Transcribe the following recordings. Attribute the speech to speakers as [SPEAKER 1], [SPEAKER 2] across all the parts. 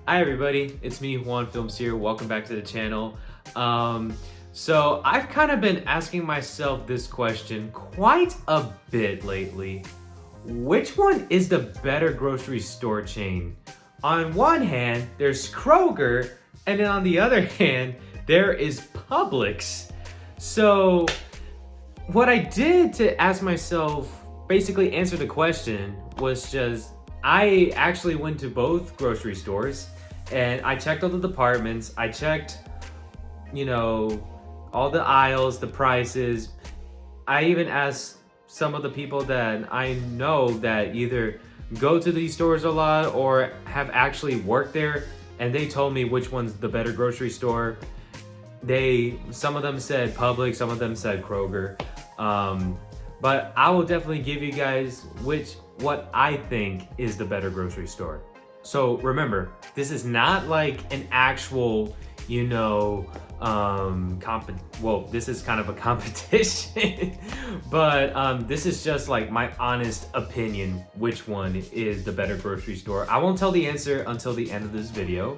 [SPEAKER 1] Hi everybody, it's me Juan Films here. Welcome back to the channel. So I've kind of been asking myself this question quite a bit lately. Which one is the better grocery store chain? On one hand, there's Kroger, and then on the other hand, there is Publix. So what I did to ask myself, basically answer the question, was just I actually went to both grocery stores and I checked all the departments. I checked, all the aisles, the prices. I even asked some of the people that I know that either go to these stores a lot or have actually worked there, and they told me which one's the better grocery store. Some of them said Publix, some of them said Kroger. But I will definitely give you guys what I think is the better grocery store. So remember, this is not like an actual, this is kind of a competition, but this is just like my honest opinion, which one is the better grocery store. I won't tell the answer until the end of this video,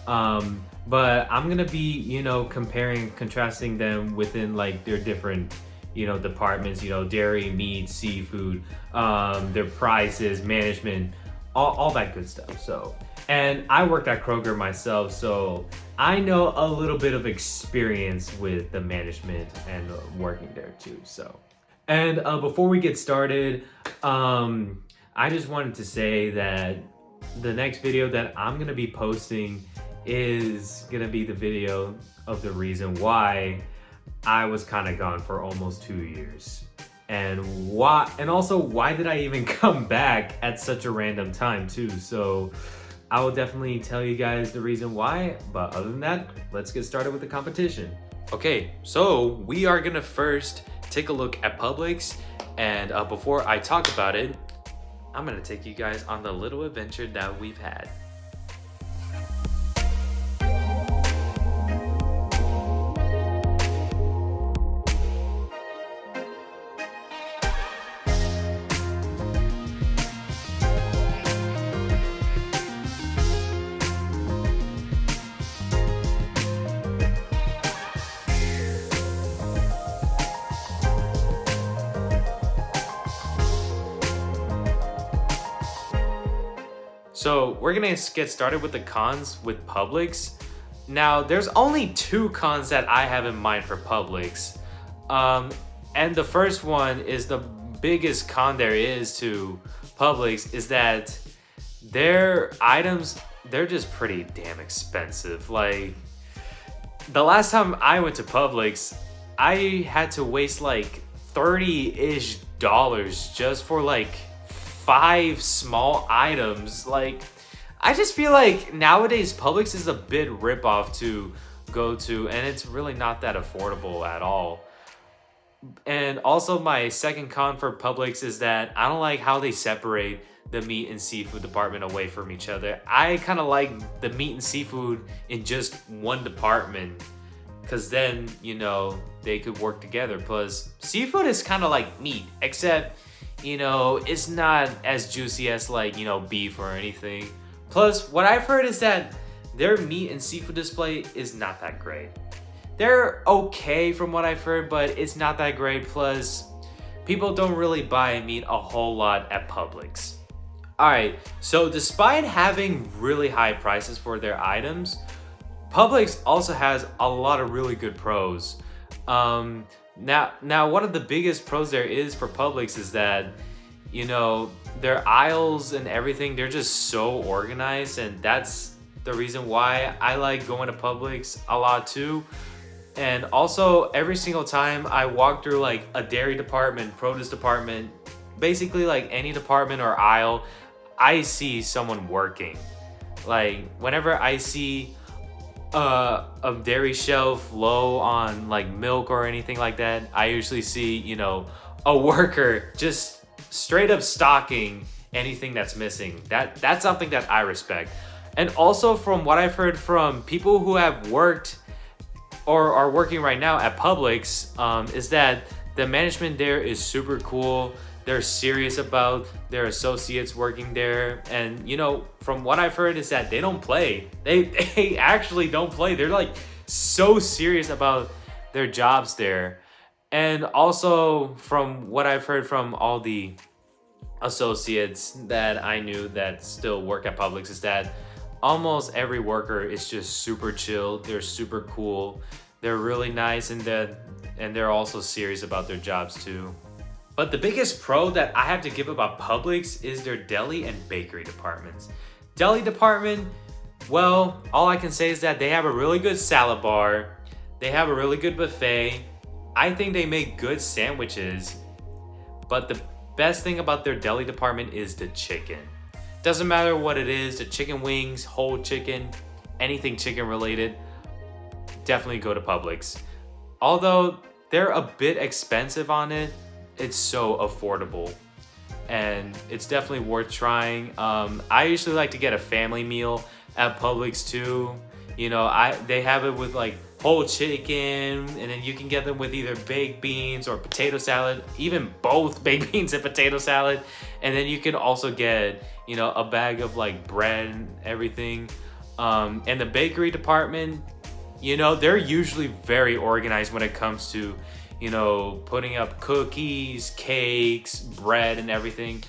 [SPEAKER 1] but I'm gonna be, comparing, contrasting them within like their different departments, dairy, meat, seafood, their prices, management, all that good stuff. So, and I worked at Kroger myself, so I know a little bit of experience with the management and working there too. So, and before we get started, I just wanted to say that the next video that I'm gonna be posting is gonna be the video of the reason why I was kind of gone for almost 2 years, and also why did I even come back at such a random time too. So I will definitely tell you guys the reason why, but other than that, let's get started with the competition. Okay, so we are gonna first take a look at Publix, and before I talk about it, I'm gonna take you guys on the little adventure that we've had. So we're gonna get started with the cons with Publix. Now, there's only 2 cons that I have in mind for Publix. And the first one is the biggest con there is to Publix, is that their items, they're just pretty damn expensive. Like, the last time I went to Publix, I had to waste like $30-ish just for like 5 small items. Like, I just feel like nowadays Publix is a bit ripoff to go to, and it's really not that affordable at all. And also, my second con for Publix is that I don't like how they separate the meat and seafood department away from each other. I kind of like the meat and seafood in just one department, because then, they could work together. Plus, seafood is kind of like meat, except it's not as juicy as like, beef or anything. Plus, what I've heard is that their meat and seafood display is not that great. They're okay from what I've heard, but it's not that great. Plus, people don't really buy meat a whole lot at Publix. Alright, so despite having really high prices for their items, Publix also has a lot of really good pros. Now, one of the biggest pros there is for Publix is that, their aisles and everything, they're just so organized, and that's the reason why I like going to Publix a lot too. And also, every single time I walk through like a dairy department, produce department, basically like any department or aisle, I see someone working. Like, whenever I see a dairy shelf low on like milk or anything like that, I usually see, a worker just straight up stocking anything that's missing. That's something that I respect. And also, from what I've heard from people who have worked or are working right now at Publix, is that the management there is super cool. They're serious about their associates working there. And from what I've heard is that they don't play. They actually don't play. They're like so serious about their jobs there. And also from what I've heard from all the associates that I knew that still work at Publix is that almost every worker is just super chill. They're super cool. They're really nice, and they're also serious about their jobs too. But the biggest pro that I have to give about Publix is their deli and bakery departments. Deli department, well, all I can say is that they have a really good salad bar. They have a really good buffet. I think they make good sandwiches. But the best thing about their deli department is the chicken. Doesn't matter what it is, the chicken wings, whole chicken, anything chicken related, definitely go to Publix. Although they're a bit expensive on it, it's so affordable and it's definitely worth trying. I usually like to get a family meal at Publix too. They have it with like whole chicken, and then you can get them with either baked beans or potato salad, even both baked beans and potato salad. And then you can also get, a bag of like bread and everything. And the bakery department, they're usually very organized when it comes to, putting up cookies, cakes, bread, and everything.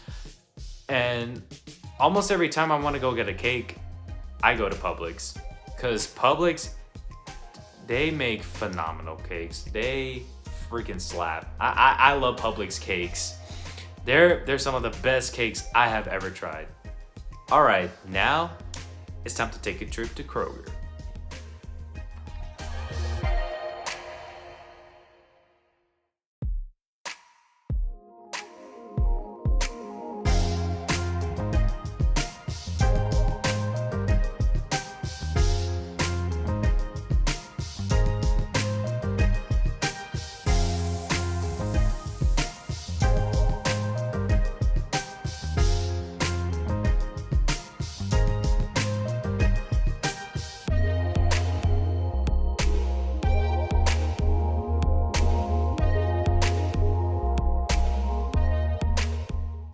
[SPEAKER 1] And almost every time I want to go get a cake, I go to Publix. Because Publix, they make phenomenal cakes. They freaking slap. I love Publix cakes. They're some of the best cakes I have ever tried. All right, now it's time to take a trip to Kroger.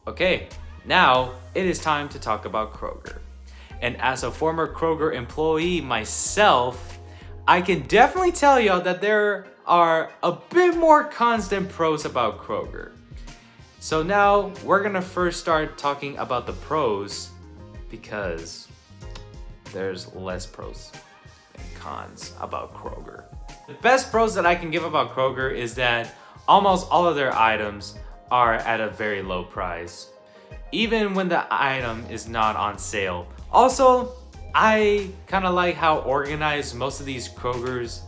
[SPEAKER 1] Okay, now it is time to talk about Kroger. And as a former Kroger employee myself, I can definitely tell y'all that there are a bit more cons than pros about Kroger. So now we're gonna first start talking about the pros because there's less pros than cons about Kroger. The best pros that I can give about Kroger is that almost all of their items are at a very low price, even when the item is not on sale. Also, I kind of like how organized most of these Krogers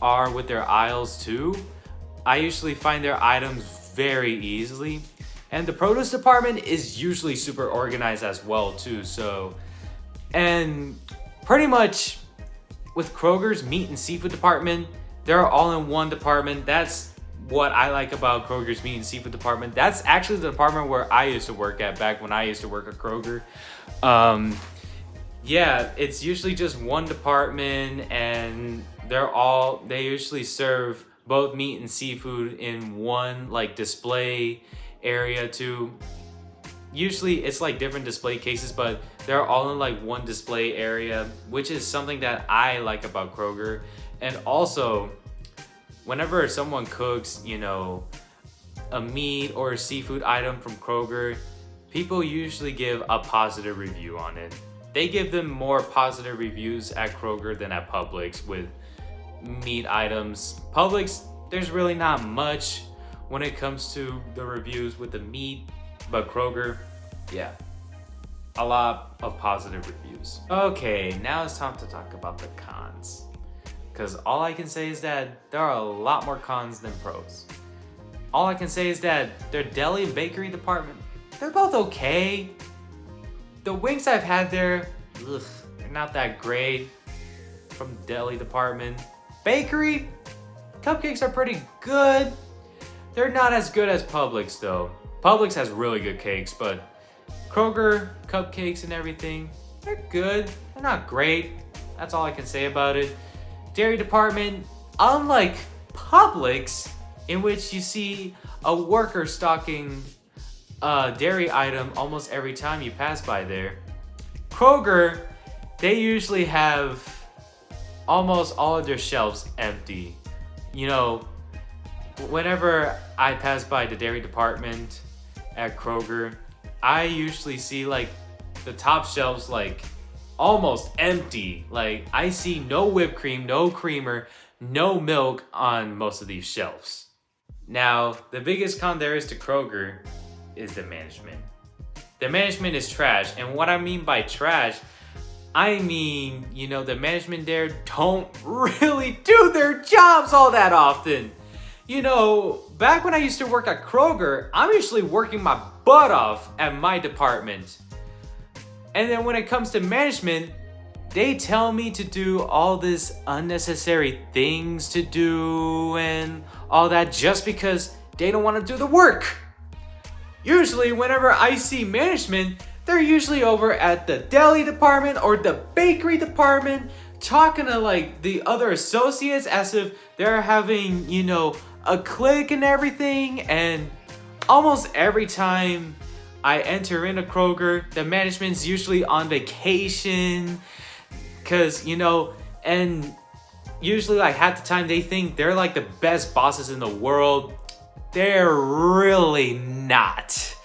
[SPEAKER 1] are with their aisles too. I usually find their items very easily, and the produce department is usually super organized as well too. And pretty much with Kroger's meat and seafood department, they're all in one department. That's what I like about Kroger's meat and seafood department. That's actually the department where I used to work at back when I used to work at Kroger. Yeah, it's usually just one department, and they usually serve both meat and seafood in one like display area too. Usually it's like different display cases, but they're all in like one display area, which is something that I like about Kroger. And also, whenever someone cooks, a meat or a seafood item from Kroger, people usually give a positive review on it. They give them more positive reviews at Kroger than at Publix with meat items. Publix, there's really not much when it comes to the reviews with the meat, but Kroger, yeah, a lot of positive reviews. Okay, now it's time to talk about the cons. Because all I can say is that there are a lot more cons than pros. All I can say is that their deli and bakery department, they're both okay. The wings I've had there, they're not that great from the deli department. Bakery, cupcakes are pretty good. They're not as good as Publix though. Publix has really good cakes, but Kroger, cupcakes and everything, they're good. They're not great. That's all I can say about it. Dairy department, unlike Publix, in which you see a worker stocking dairy item almost every time you pass by there. Kroger, they usually have almost all of their shelves empty. You know, whenever I pass by the dairy department at Kroger, I usually see like the top shelves like almost empty. Like I see no whipped cream, no creamer, no milk on most of these shelves. Now, the biggest con there is to Kroger is the management. The management is trash, and what I mean by trash, I mean, you know, the management there don't really do their jobs all that often. You know, back when I used to work at Kroger, I'm usually working my butt off at my department. And then when it comes to management, they tell me to do all this unnecessary things to do and all that just because they don't want to do the work. Usually, whenever I see management, they're usually over at the deli department or the bakery department talking to like the other associates as if they're having, you know, a clique and everything. And almost every time I enter in a Kroger, the management's usually on vacation because, you know, and usually like half the time they think they're like the best bosses in the world. They're really not.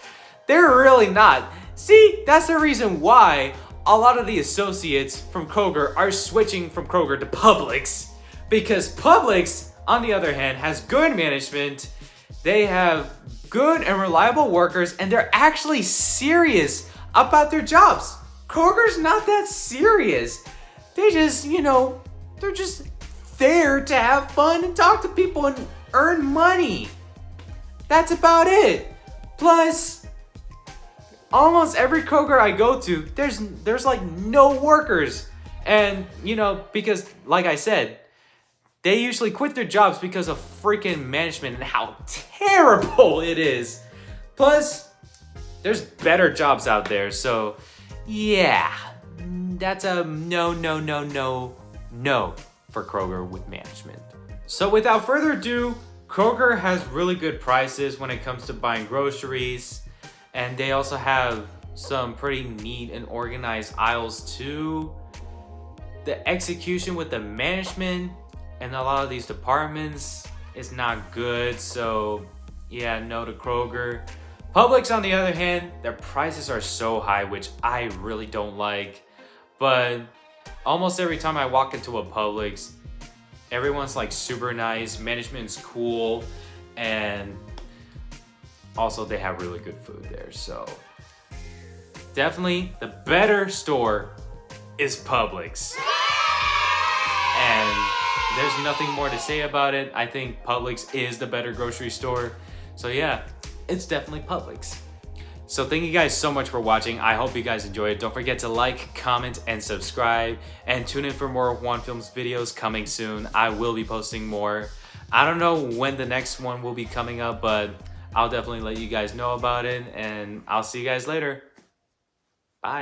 [SPEAKER 1] They're really not. See, that's the reason why a lot of the associates from Kroger are switching from Kroger to Publix. Because Publix, on the other hand, has good management. They have good and reliable workers, and they're actually serious about their jobs. Kroger's not that serious. They just, you know, they're just there to have fun and talk to people and earn money. That's about it. Plus, almost every Kroger I go to, there's like no workers. And, you know, because like I said, they usually quit their jobs because of freaking management and how terrible it is. Plus, there's better jobs out there. So, yeah, that's a no for Kroger with management. So without further ado, Kroger has really good prices when it comes to buying groceries, and they also have some pretty neat and organized aisles too. The execution with the management and a lot of these departments is not good, so yeah, no to Kroger. Publix, on the other hand, their prices are so high, which I really don't like, but almost every time I walk into a Publix, everyone's like super nice, management's cool, and also they have really good food there. So definitely the better store is Publix. And there's nothing more to say about it. I think Publix is the better grocery store. So yeah, it's definitely Publix. So thank you guys so much for watching. I hope you guys enjoyed. Don't forget to like, comment, and subscribe. And tune in for more Juan Films videos coming soon. I will be posting more. I don't know when the next one will be coming up, but I'll definitely let you guys know about it. And I'll see you guys later. Bye.